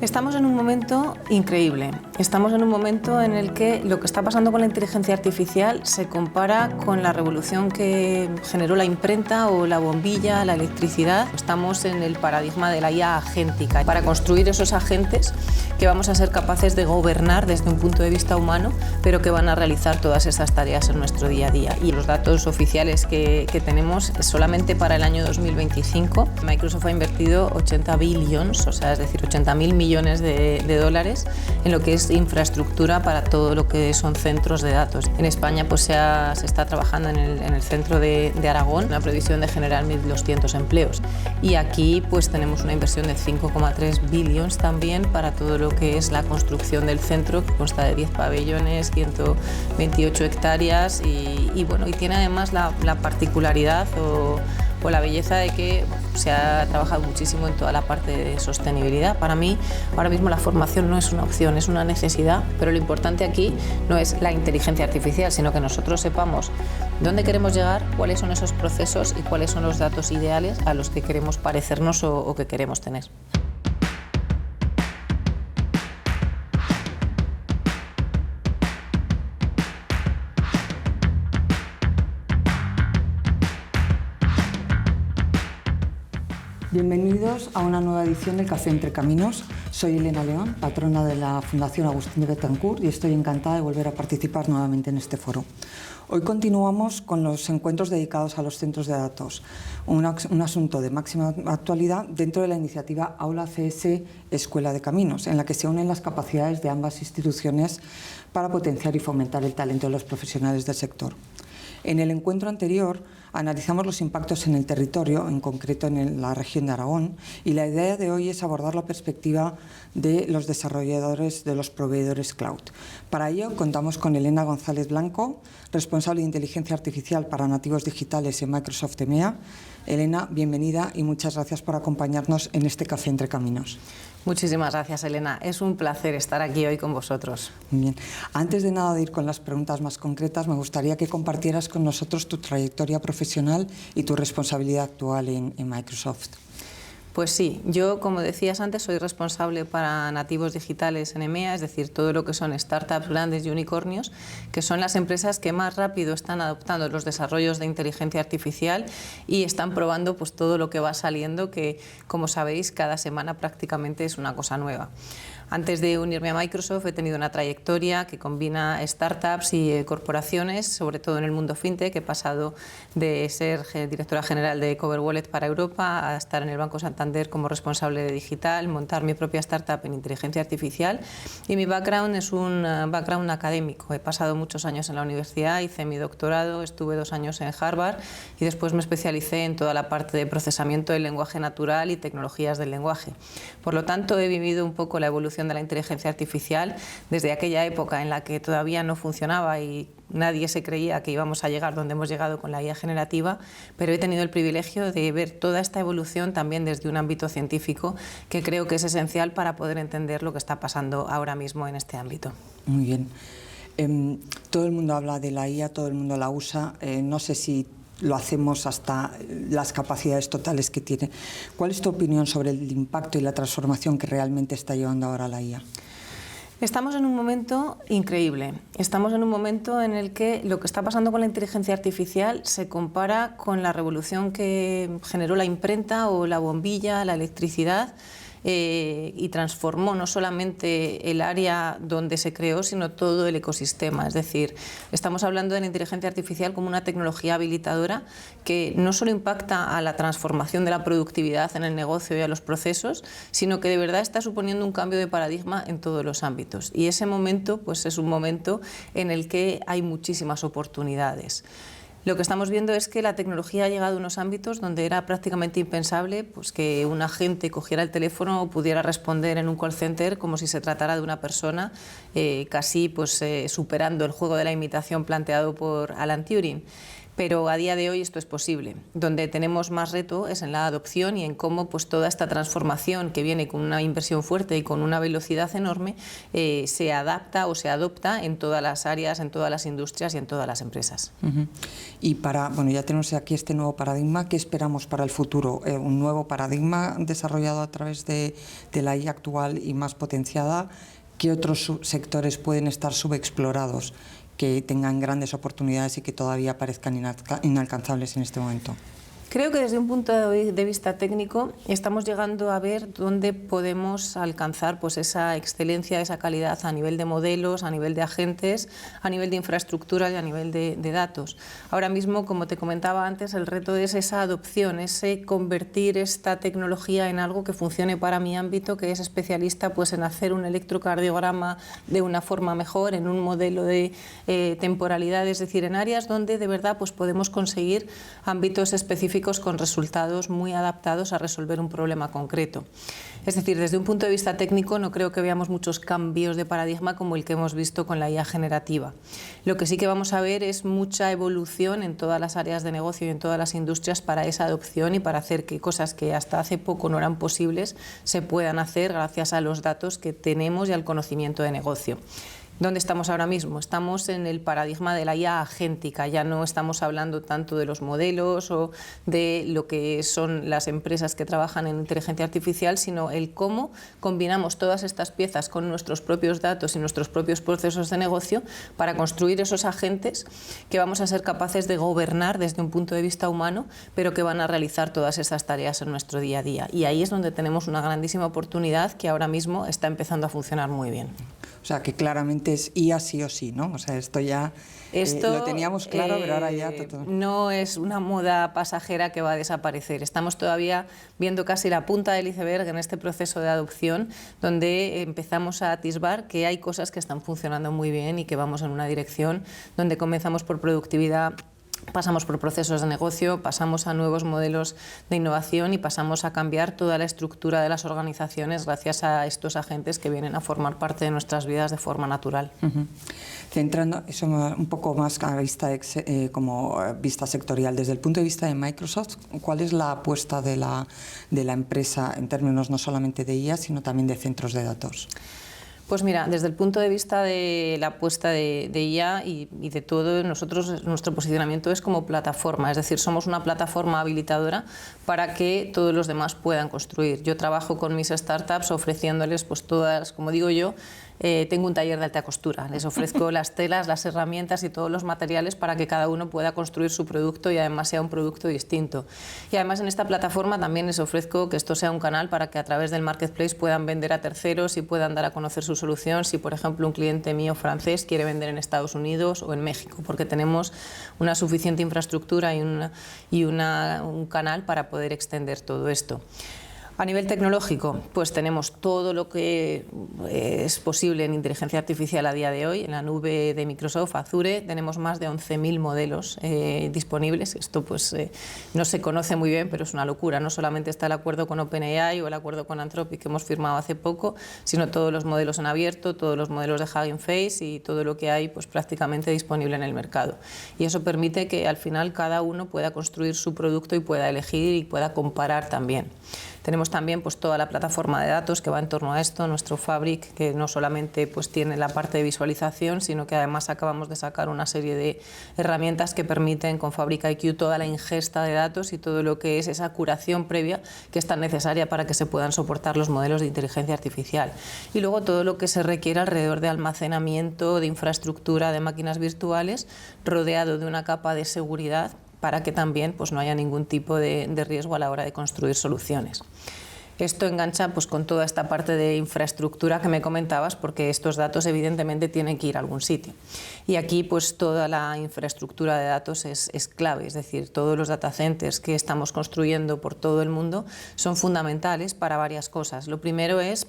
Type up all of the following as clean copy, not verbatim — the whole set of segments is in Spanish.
Estamos en un momento increíble. Estamos en un momento en el que lo que está pasando con la inteligencia artificial se compara con la revolución que generó la imprenta o la bombilla, la electricidad. Estamos en el paradigma de la IA agéntica. Para construir esos agentes que vamos a ser capaces de gobernar desde un punto de vista humano, pero que van a realizar todas esas tareas en nuestro día a día. Y los datos oficiales que tenemos, solamente para el año 2025, Microsoft ha invertido 80 billones, o sea, es decir, 80.000 millones de dólares en lo que es infraestructura para todo lo que son centros de datos. En España pues se está trabajando en el centro de Aragón, una previsión de generar 1.200 empleos. Y aquí pues tenemos una inversión de 5,3 billones también para todo lo que es la construcción del centro, que consta de 10 pabellones, 128 hectáreas y bueno, y tiene además la particularidad o la belleza de que se ha trabajado muchísimo en toda la parte de sostenibilidad. Para mí, ahora mismo la formación no es una opción, es una necesidad, pero lo importante aquí no es la inteligencia artificial, sino que nosotros sepamos dónde queremos llegar, cuáles son esos procesos y cuáles son los datos ideales a los que queremos parecernos o que queremos tener. Bienvenidos a una nueva edición del Café Entre Caminos. Soy Elena León, patrona de la Fundación Agustín de Betancourt, y estoy encantada de volver a participar nuevamente en este foro. Hoy continuamos con los encuentros dedicados a los centros de datos, un asunto de máxima actualidad dentro de la iniciativa Aula CS Escuela de Caminos, en la que se unen las capacidades de ambas instituciones para potenciar y fomentar el talento de los profesionales del sector. En el encuentro anterior analizamos los impactos en el territorio, en concreto en la región de Aragón, y la idea de hoy es abordar la perspectiva de los desarrolladores, de los proveedores cloud. Para ello contamos con Elena González Blanco, responsable de inteligencia artificial para nativos digitales en Microsoft EMEA. Elena, bienvenida y muchas gracias por acompañarnos en este Café Entre Caminos. Muchísimas gracias, Elena. Es un placer estar aquí hoy con vosotros. Bien. Antes de nada de ir con las preguntas más concretas, me gustaría que compartieras con nosotros tu trayectoria profesional y tu responsabilidad actual en Microsoft. Pues sí, yo, como decías antes, soy responsable para nativos digitales en EMEA, es decir, todo lo que son startups grandes y unicornios, que son las empresas que más rápido están adoptando los desarrollos de inteligencia artificial y están probando pues todo lo que va saliendo, que, como sabéis, cada semana prácticamente es una cosa nueva. Antes de unirme a Microsoft he tenido una trayectoria que combina startups y corporaciones, sobre todo en el mundo fintech. He pasado de ser directora general de Cover Wallet para Europa a estar en el Banco Santander como responsable de digital, montar mi propia startup en inteligencia artificial, y mi background es un background académico. He pasado muchos años en la universidad, hice mi doctorado, estuve 2 años en Harvard y después me especialicé en toda la parte de procesamiento del lenguaje natural y tecnologías del lenguaje. Por lo tanto, he vivido un poco la evolución de la inteligencia artificial desde aquella época en la que todavía no funcionaba y nadie se creía que íbamos a llegar donde hemos llegado con la IA generativa, pero he tenido el privilegio de ver toda esta evolución también desde un ámbito científico, que creo que es esencial para poder entender lo que está pasando ahora mismo en este ámbito. Muy bien. Todo el mundo habla de la IA, todo el mundo la usa. No sé si lo hacemos hasta las capacidades totales que tiene. ¿Cuál es tu opinión sobre el impacto y la transformación que realmente está llevando ahora la IA? Estamos en un momento increíble. Estamos en un momento en el que lo que está pasando con la inteligencia artificial se compara con la revolución que generó la imprenta o la bombilla, la electricidad, y transformó no solamente el área donde se creó, sino todo el ecosistema. Es decir, estamos hablando de la inteligencia artificial como una tecnología habilitadora que no solo impacta a la transformación de la productividad en el negocio y a los procesos, sino que de verdad está suponiendo un cambio de paradigma en todos los ámbitos. Y ese momento pues, es un momento en el que hay muchísimas oportunidades. Lo que estamos viendo es que la tecnología ha llegado a unos ámbitos donde era prácticamente impensable pues, que un agente cogiera el teléfono o pudiera responder en un call center como si se tratara de una persona, casi pues, superando el juego de la imitación planteado por Alan Turing. Pero a día de hoy esto es posible. Donde tenemos más reto es en la adopción y en cómo pues, toda esta transformación que viene con una inversión fuerte y con una velocidad enorme se adapta o se adopta en todas las áreas, en todas las industrias y en todas las empresas. Y ya tenemos aquí este nuevo paradigma. ¿Qué esperamos para el futuro? Un nuevo paradigma desarrollado a través de la IA actual y más potenciada. ¿Qué otros sectores pueden estar subexplorados, que tengan grandes oportunidades y que todavía parezcan inalcanzables en este momento? Creo que desde un punto de vista técnico estamos llegando a ver dónde podemos alcanzar pues, esa excelencia, esa calidad a nivel de modelos, a nivel de agentes, a nivel de infraestructura y a nivel de datos. Ahora mismo, como te comentaba antes, el reto es esa adopción, ese convertir esta tecnología en algo que funcione para mi ámbito, que es especialista pues, en hacer un electrocardiograma de una forma mejor, en un modelo de temporalidad, es decir, en áreas donde de verdad pues, podemos conseguir ámbitos específicos con resultados muy adaptados a resolver un problema concreto. Es decir, desde un punto de vista técnico no creo que veamos muchos cambios de paradigma como el que hemos visto con la IA generativa. Lo que sí que vamos a ver es mucha evolución en todas las áreas de negocio y en todas las industrias para esa adopción y para hacer que cosas que hasta hace poco no eran posibles se puedan hacer gracias a los datos que tenemos y al conocimiento de negocio. ¿Dónde estamos ahora mismo? Estamos en el paradigma de la IA agéntica, ya no estamos hablando tanto de los modelos o de lo que son las empresas que trabajan en inteligencia artificial, sino el cómo combinamos todas estas piezas con nuestros propios datos y nuestros propios procesos de negocio para construir esos agentes que vamos a ser capaces de gobernar desde un punto de vista humano, pero que van a realizar todas esas tareas en nuestro día a día. Y ahí es donde tenemos una grandísima oportunidad que ahora mismo está empezando a funcionar muy bien. O sea, que claramente es IA sí o sí, ¿no? O sea, esto ya lo teníamos claro, pero ahora ya... No es una moda pasajera que va a desaparecer. Estamos todavía viendo casi la punta del iceberg en este proceso de adopción, donde empezamos a atisbar que hay cosas que están funcionando muy bien y que vamos en una dirección donde comenzamos por productividad, pasamos por procesos de negocio, pasamos a nuevos modelos de innovación y pasamos a cambiar toda la estructura de las organizaciones gracias a estos agentes que vienen a formar parte de nuestras vidas de forma natural. Centrando eso un poco más a vista, como vista sectorial, desde el punto de vista de Microsoft, ¿cuál es la apuesta de la empresa en términos no solamente de IA, sino también de centros de datos? Pues mira, desde el punto de vista de la apuesta de IA y de todo, nuestro posicionamiento es como plataforma, es decir, somos una plataforma habilitadora para que todos los demás puedan construir. Yo trabajo con mis startups ofreciéndoles pues todas, como digo yo, tengo un taller de alta costura, les ofrezco las telas, las herramientas y todos los materiales para que cada uno pueda construir su producto y además sea un producto distinto. Y además en esta plataforma también les ofrezco que esto sea un canal para que a través del marketplace puedan vender a terceros y puedan dar a conocer su solución si por ejemplo un cliente mío francés quiere vender en Estados Unidos o en México, porque tenemos una suficiente infraestructura y un canal para poder extender todo esto. A nivel tecnológico, pues tenemos todo lo que es posible en inteligencia artificial a día de hoy. En la nube de Microsoft, Azure, tenemos más de 11.000 modelos disponibles. Esto pues no se conoce muy bien, pero es una locura. No solamente está el acuerdo con OpenAI o el acuerdo con Anthropic que hemos firmado hace poco, sino todos los modelos en abierto, todos los modelos de Hugging Face y todo lo que hay pues prácticamente disponible en el mercado. Y eso permite que al final cada uno pueda construir su producto y pueda elegir y pueda comparar también. Tenemos también pues, toda la plataforma de datos que va en torno a esto, nuestro Fabric, que no solamente pues, tiene la parte de visualización, sino que además acabamos de sacar una serie de herramientas que permiten con Fabric IQ toda la ingesta de datos y todo lo que es esa curación previa que es tan necesaria para que se puedan soportar los modelos de inteligencia artificial. Y luego todo lo que se requiere alrededor de almacenamiento, de infraestructura, de máquinas virtuales, rodeado de una capa de seguridad para que también pues, no haya ningún tipo de riesgo a la hora de construir soluciones. Esto engancha pues, con toda esta parte de infraestructura que me comentabas, porque estos datos evidentemente tienen que ir a algún sitio. Y aquí pues, toda la infraestructura de datos es clave, es decir, todos los data centers que estamos construyendo por todo el mundo son fundamentales para varias cosas. Lo primero es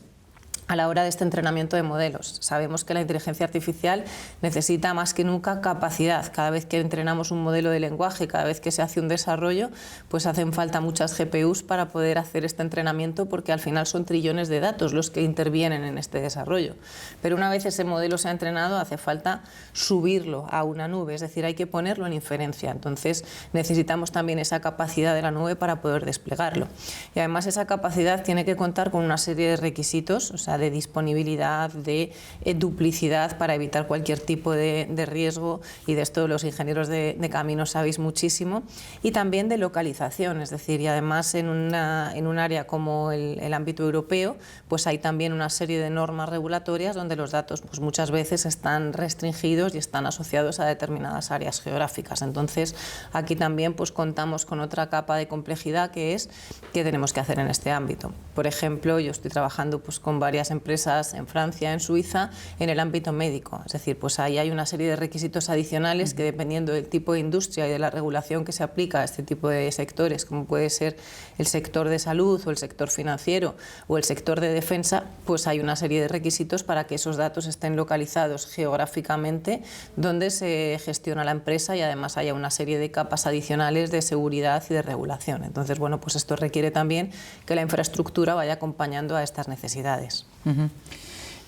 a la hora de este entrenamiento de modelos. Sabemos que la inteligencia artificial necesita más que nunca capacidad. Cada vez que entrenamos un modelo de lenguaje, cada vez que se hace un desarrollo, pues hacen falta muchas GPUs para poder hacer este entrenamiento, porque al final son trillones de datos los que intervienen en este desarrollo. Pero una vez ese modelo se ha entrenado, hace falta subirlo a una nube, es decir, hay que ponerlo en inferencia. Entonces necesitamos también esa capacidad de la nube para poder desplegarlo. Y además esa capacidad tiene que contar con una serie de requisitos, o sea, de disponibilidad, de duplicidad para evitar cualquier tipo de riesgo, y de esto los ingenieros de caminos sabéis muchísimo, y también de localización, es decir, y además en un área como el ámbito europeo, pues hay también una serie de normas regulatorias donde los datos pues muchas veces están restringidos y están asociados a determinadas áreas geográficas. Entonces aquí también pues contamos con otra capa de complejidad, que es qué tenemos que hacer en este ámbito. Por ejemplo, yo estoy trabajando pues con varias empresas en Francia, en Suiza, en el ámbito médico. Es decir, pues ahí hay una serie de requisitos adicionales que, dependiendo del tipo de industria y de la regulación que se aplica a este tipo de sectores, como puede ser el sector de salud o el sector financiero o el sector de defensa, pues hay una serie de requisitos para que esos datos estén localizados geográficamente donde se gestiona la empresa, y además haya una serie de capas adicionales de seguridad y de regulación. Entonces, bueno, pues esto requiere también que la infraestructura vaya acompañando a estas necesidades.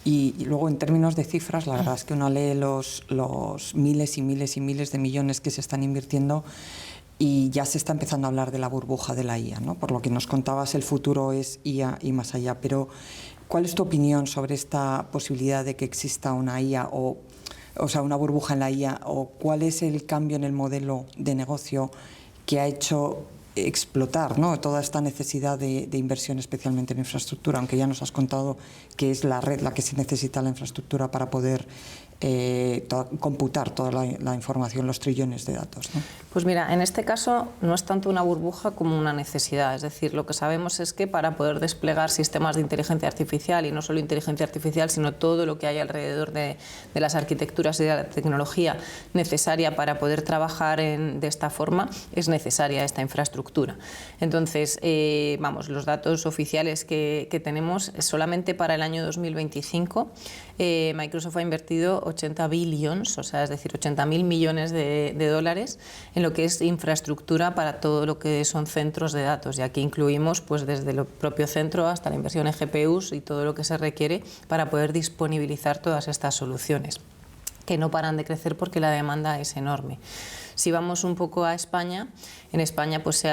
Y luego, en términos de cifras, la verdad es que uno lee los miles y miles y miles de millones que se están invirtiendo y ya se está empezando a hablar de la burbuja de la IA, ¿no? Por lo que nos contabas, el futuro es IA y más allá. Pero, ¿cuál es tu opinión sobre esta posibilidad de que exista una IA o sea, una burbuja en la IA? ¿O cuál es el cambio en el modelo de negocio que ha hecho explotar, ¿no?, toda esta necesidad de inversión, especialmente en infraestructura, aunque ya nos has contado que es la red la que se necesita, la infraestructura, para poder computar toda la información, los trillones de datos, ¿no? Pues mira, en este caso no es tanto una burbuja como una necesidad. Es decir, lo que sabemos es que para poder desplegar sistemas de inteligencia artificial, y no solo inteligencia artificial, sino todo lo que hay alrededor de las arquitecturas y de la tecnología necesaria para poder trabajar de esta forma, es necesaria esta infraestructura. Entonces, vamos, los datos oficiales que tenemos, solamente para el año 2025, Microsoft ha invertido 80 billions, o sea, es decir, 80.000 millones de dólares en lo que es infraestructura para todo lo que son centros de datos. Y aquí incluimos pues desde el propio centro hasta la inversión en GPUs y todo lo que se requiere para poder disponibilizar todas estas soluciones, que no paran de crecer porque la demanda es enorme. Si vamos un poco a España, en España pues se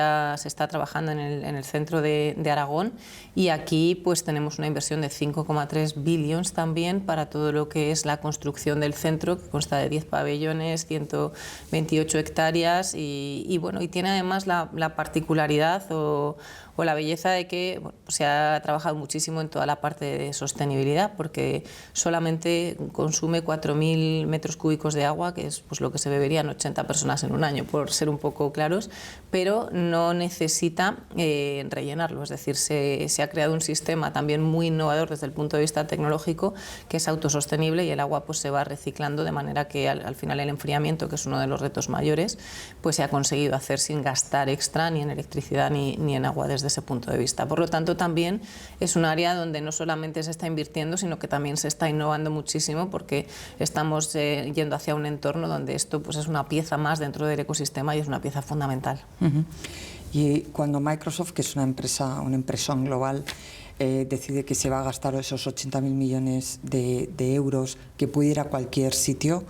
está trabajando en el centro de Aragón, y aquí pues tenemos una inversión de 5,3 billions también para todo lo que es la construcción del centro, que consta de 10 pabellones, 128 hectáreas y bueno, y tiene además la particularidad o la belleza de que se ha trabajado muchísimo en toda la parte de sostenibilidad, porque solamente consume 4.000 metros cúbicos de agua, que es pues lo que se beberían 80 personas en un año, por ser un poco claros, pero no necesita rellenarlo. Es decir, se ha creado un sistema también muy innovador desde el punto de vista tecnológico, que es autosostenible, y el agua pues se va reciclando, de manera que al final el enfriamiento, que es uno de los retos mayores, pues se ha conseguido hacer sin gastar extra ni en electricidad ni en agua desde ese punto de vista. Por lo tanto, también es un área donde no solamente se está invirtiendo, sino que también se está innovando muchísimo, porque estamos yendo hacia un entorno donde esto pues es una pieza más dentro del ecosistema y es una pieza fundamental. Y cuando Microsoft, que es una empresón global, decide que se va a gastar esos 80.000 millones de euros, que puede ir a cualquier sitio,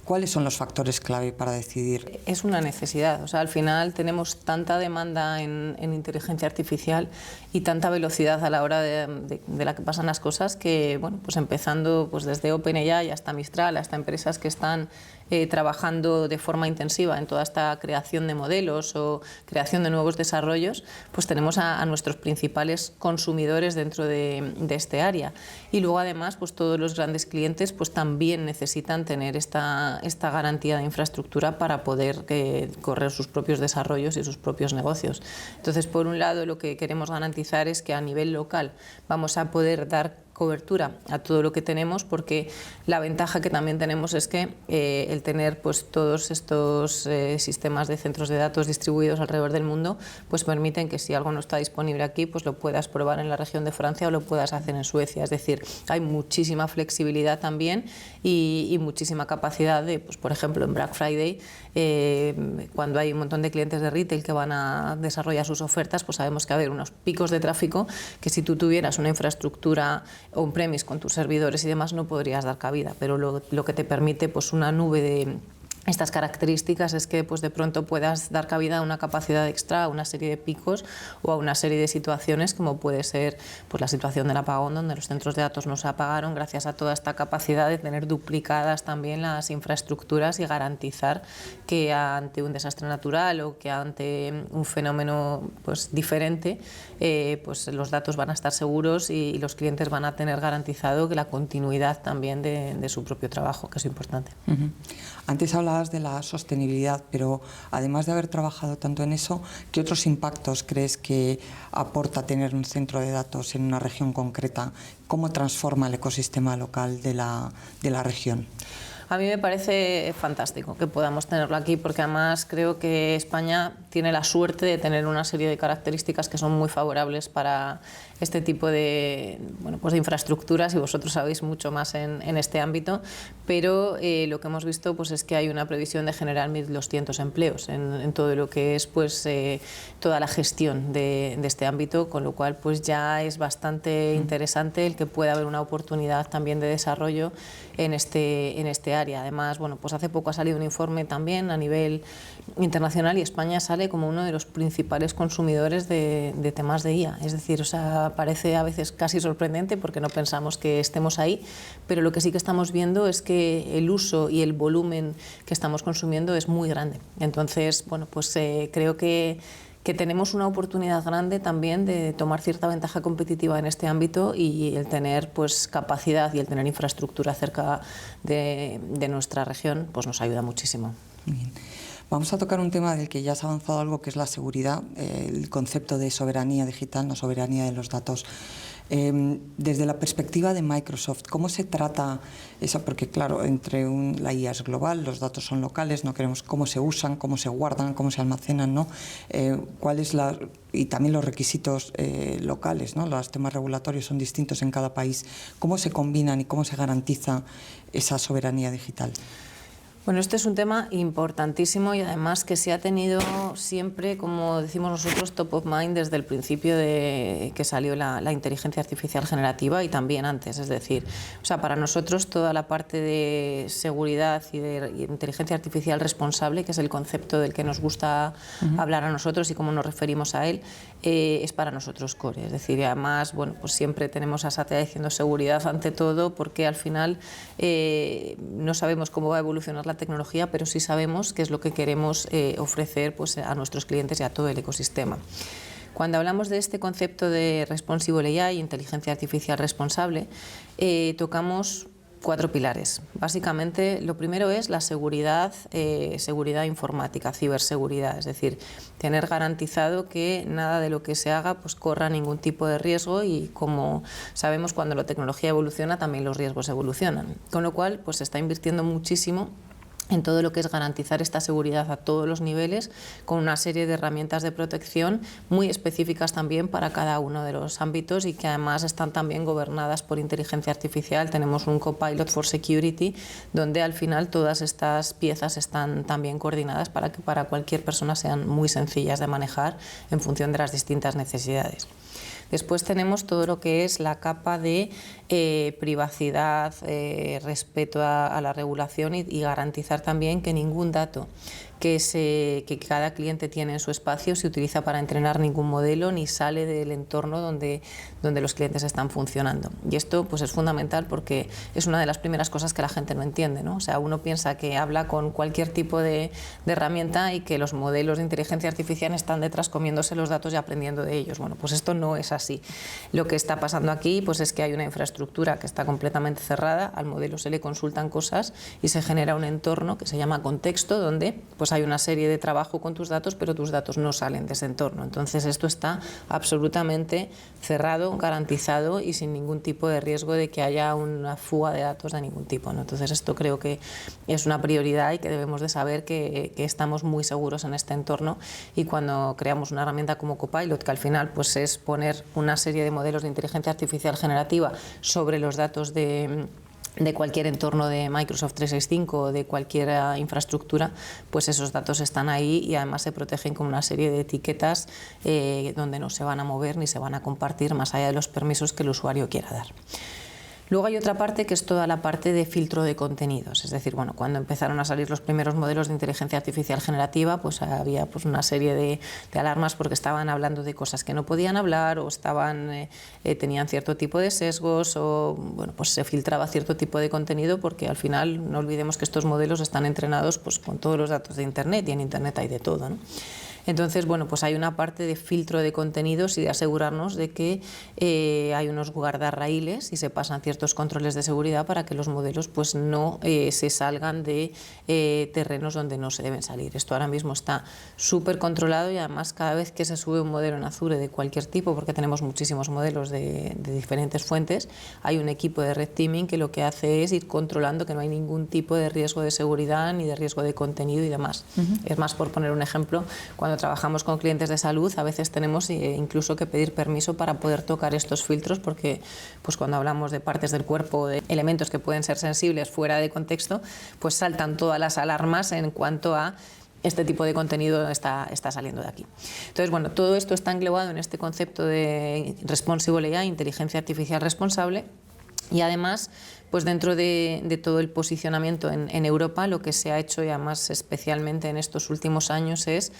¿cuáles son los factores clave para decidir? Es una necesidad. O sea, al final tenemos tanta demanda en inteligencia artificial y tanta velocidad a la hora de la que pasan las cosas, que, bueno, pues empezando pues desde OpenAI hasta Mistral, hasta empresas que están trabajando de forma intensiva en toda esta creación de modelos o creación de nuevos desarrollos, pues tenemos a nuestros principales consumidores dentro de este área. Y luego, además, pues todos los grandes clientes pues también necesitan tener esta garantía de infraestructura para poder correr sus propios desarrollos y sus propios negocios. Entonces, por un lado, lo que queremos garantizar es que a nivel local vamos a poder dar cobertura a todo lo que tenemos, porque la ventaja que también tenemos es que el tener pues todos estos sistemas de centros de datos distribuidos alrededor del mundo pues permiten que si algo no está disponible aquí pues lo puedas probar en la región de Francia o lo puedas hacer en Suecia. Es decir, hay muchísima flexibilidad también y muchísima capacidad de, pues, por ejemplo, en Black Friday, cuando hay un montón de clientes de retail que van a desarrollar sus ofertas, pues sabemos que va a haber unos picos de tráfico que si tú tuvieras una infraestructura on-premise con tus servidores y demás no podrías dar cabida, pero lo que te permite pues una nube de estas características es que pues de pronto puedas dar cabida a una capacidad extra, a una serie de picos o a una serie de situaciones como puede ser pues la situación del apagón, donde los centros de datos no se apagaron gracias a toda esta capacidad de tener duplicadas también las infraestructuras y garantizar que ante un desastre natural o que ante un fenómeno pues diferente pues los datos van a estar seguros y los clientes van a tener garantizado que la continuidad también de su propio trabajo, que es importante. Antes hablabas de la sostenibilidad, pero además de haber trabajado tanto en eso, ¿qué otros impactos crees que aporta tener un centro de datos en una región concreta? ¿Cómo transforma el ecosistema local de la región? A mí me parece fantástico que podamos tenerlo aquí, porque además creo que España tiene la suerte de tener una serie de características que son muy favorables para este tipo de, bueno, pues de infraestructuras, y vosotros sabéis mucho más en este ámbito, pero lo que hemos visto pues es que hay una previsión de generar 1.200 empleos en todo lo que es pues toda la gestión de este ámbito, con lo cual pues ya es bastante interesante el que pueda haber una oportunidad también de desarrollo en este área. Además, bueno, pues hace poco ha salido un informe también a nivel internacional y España sale como uno de los principales consumidores de temas de IA. Es decir, o sea, parece a veces casi sorprendente porque no pensamos que estemos ahí, pero lo que sí que estamos viendo es que el uso y el volumen que estamos consumiendo es muy grande. Entonces, bueno, pues creo que tenemos una oportunidad grande también de tomar cierta ventaja competitiva en este ámbito, y el tener pues capacidad y el tener infraestructura cerca de nuestra región pues nos ayuda muchísimo. Bien. Vamos a tocar un tema del que ya has avanzado algo, que es la seguridad, el concepto de soberanía digital, la soberanía de los datos. Desde la perspectiva de Microsoft, ¿cómo se trata eso? Porque claro, la IA es global, los datos son locales, no queremos cómo se usan, cómo se guardan, cómo se almacenan, ¿no? Y también los requisitos locales, ¿no? Los temas regulatorios son distintos en cada país. ¿Cómo se combinan y cómo se garantiza esa soberanía digital? Bueno, este es un tema importantísimo y además que se ha tenido siempre, como decimos nosotros, top of mind desde el principio de que salió la inteligencia artificial generativa y también antes. Es decir, o sea, para nosotros toda la parte de seguridad y de inteligencia artificial responsable, que es el concepto del que nos gusta hablar a nosotros y cómo nos referimos a él, es para nosotros core. Es decir, además, bueno, pues siempre tenemos a Satya diciendo seguridad ante todo, porque al final no sabemos cómo va a evolucionar la tecnología, pero sí sabemos qué es lo que queremos ofrecer pues, a nuestros clientes y a todo el ecosistema. Cuando hablamos de este concepto de Responsible AI, inteligencia artificial responsable, tocamos 4 pilares. Básicamente, lo primero es la seguridad, seguridad informática, ciberseguridad, es decir, tener garantizado que nada de lo que se haga pues corra ningún tipo de riesgo, y como sabemos, cuando la tecnología evoluciona también los riesgos evolucionan, con lo cual pues se está invirtiendo muchísimo en todo lo que es garantizar esta seguridad a todos los niveles, con una serie de herramientas de protección muy específicas también para cada uno de los ámbitos, y que además están también gobernadas por inteligencia artificial. Tenemos un Copilot for Security, donde al final todas estas piezas están también coordinadas para que para cualquier persona sean muy sencillas de manejar en función de las distintas necesidades. Después tenemos todo lo que es la capa de privacidad, respeto a la regulación y garantizar también que ningún dato que cada cliente tiene en su espacio se utiliza para entrenar ningún modelo ni sale del entorno donde los clientes están funcionando. Y esto pues es fundamental porque es una de las primeras cosas que la gente no entiende, ¿no? O sea, uno piensa que habla con cualquier tipo de herramienta y que los modelos de inteligencia artificial están detrás comiéndose los datos y aprendiendo de ellos. Bueno, pues esto no es así. Lo que está pasando aquí pues es que hay una infraestructura que está completamente cerrada, al modelo se le consultan cosas y se genera un entorno que se llama contexto, donde pues pues hay una serie de trabajo con tus datos, pero tus datos no salen de ese entorno. Entonces esto está absolutamente cerrado, garantizado y sin ningún tipo de riesgo de que haya una fuga de datos de ningún tipo, ¿no? Entonces esto creo que es una prioridad y que debemos de saber que estamos muy seguros en este entorno, y cuando creamos una herramienta como Copilot, que al final pues es poner una serie de modelos de inteligencia artificial generativa sobre los datos de cualquier entorno de Microsoft 365 o de cualquier infraestructura, pues esos datos están ahí y además se protegen con una serie de etiquetas donde no se van a mover ni se van a compartir más allá de los permisos que el usuario quiera dar. Luego hay otra parte que es toda la parte de filtro de contenidos, es decir, bueno, cuando empezaron a salir los primeros modelos de inteligencia artificial generativa, pues había pues una serie de alarmas porque estaban hablando de cosas que no podían hablar o tenían cierto tipo de sesgos, o bueno, pues se filtraba cierto tipo de contenido, porque al final no olvidemos que estos modelos están entrenados pues con todos los datos de Internet, y en Internet hay de todo, ¿no? Entonces, bueno, pues hay una parte de filtro de contenidos y de asegurarnos de que hay unos guardarraíles y se pasan ciertos controles de seguridad para que los modelos pues no se salgan de terrenos donde no se deben salir. Esto ahora mismo está súper controlado, y además cada vez que se sube un modelo en Azure de cualquier tipo, porque tenemos muchísimos modelos de diferentes fuentes, hay un equipo de red teaming que lo que hace es ir controlando que no hay ningún tipo de riesgo de seguridad ni de riesgo de contenido y demás. Es más, por poner un ejemplo, cuando trabajamos con clientes de salud, a veces tenemos incluso que pedir permiso para poder tocar estos filtros, porque pues cuando hablamos de partes del cuerpo, de elementos que pueden ser sensibles fuera de contexto, pues saltan todas las alarmas en cuanto a este tipo de contenido está saliendo de aquí. Entonces, bueno, todo esto está englobado en este concepto de Responsible AI, inteligencia artificial responsable. Y además, pues dentro de todo el posicionamiento en Europa, lo que se ha hecho, y además especialmente en estos últimos años, es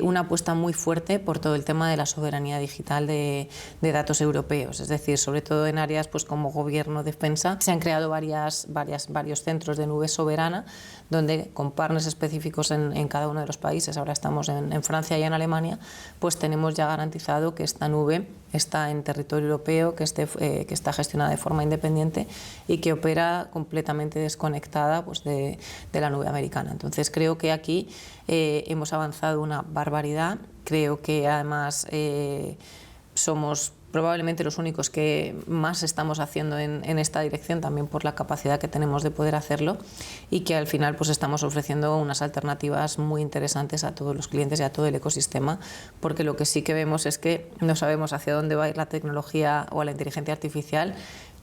una apuesta muy fuerte por todo el tema de la soberanía digital de datos europeos. Es decir, sobre todo en áreas pues como gobierno, defensa, se han creado varios centros de nube soberana, donde con partners específicos en cada uno de los países, ahora estamos en Francia y en Alemania, pues tenemos ya garantizado que esta nube está en territorio europeo, que está gestionada de forma independiente y que opera completamente desconectada pues de la nube americana. Entonces creo que aquí hemos avanzado una barbaridad. Creo que además somos probablemente los únicos que más estamos haciendo en esta dirección, también por la capacidad que tenemos de poder hacerlo, y que al final pues estamos ofreciendo unas alternativas muy interesantes a todos los clientes y a todo el ecosistema, porque lo que sí que vemos es que no sabemos hacia dónde va a ir la tecnología o la inteligencia artificial,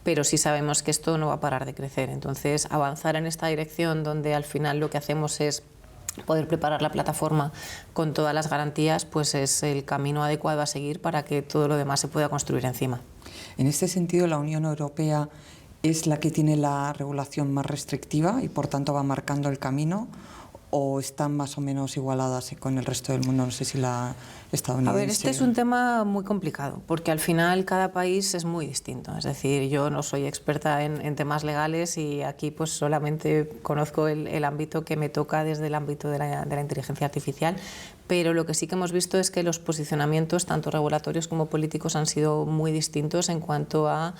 pero sí sabemos que esto no va a parar de crecer. Entonces, avanzar en esta dirección, donde al final lo que hacemos es poder preparar la plataforma con todas las garantías, pues es el camino adecuado a seguir para que todo lo demás se pueda construir encima. En este sentido, la Unión Europea es la que tiene la regulación más restrictiva y por tanto va marcando el camino, ¿o están más o menos igualadas con el resto del mundo? No sé si la estadounidense... A ver, este es un tema muy complicado, porque al final cada país es muy distinto. Es decir, yo no soy experta en temas legales, y aquí pues solamente conozco el ámbito que me toca desde el ámbito de la inteligencia artificial, pero lo que sí que hemos visto es que los posicionamientos, tanto regulatorios como políticos, han sido muy distintos en cuanto a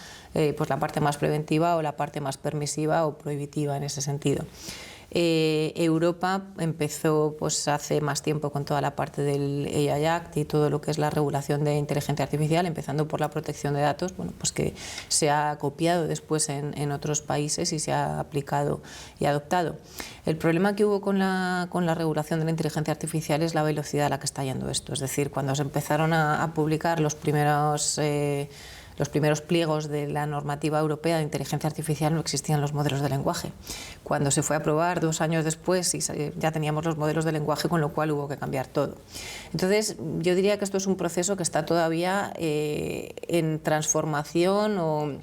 pues la parte más preventiva o la parte más permisiva o prohibitiva en ese sentido. Europa empezó pues hace más tiempo con toda la parte del AI Act y todo lo que es la regulación de inteligencia artificial, empezando por la protección de datos, bueno, pues que se ha copiado después en otros países y se ha aplicado y adoptado. El problema que hubo con la regulación de la inteligencia artificial es la velocidad a la que está yendo esto. Es decir, cuando se empezaron a publicar los primeros pliegos de la normativa europea de inteligencia artificial, no existían los modelos de lenguaje. Cuando se fue a aprobar 2 años después, ya teníamos los modelos de lenguaje, con lo cual hubo que cambiar todo. Entonces, yo diría que esto es un proceso que está todavía en transformación o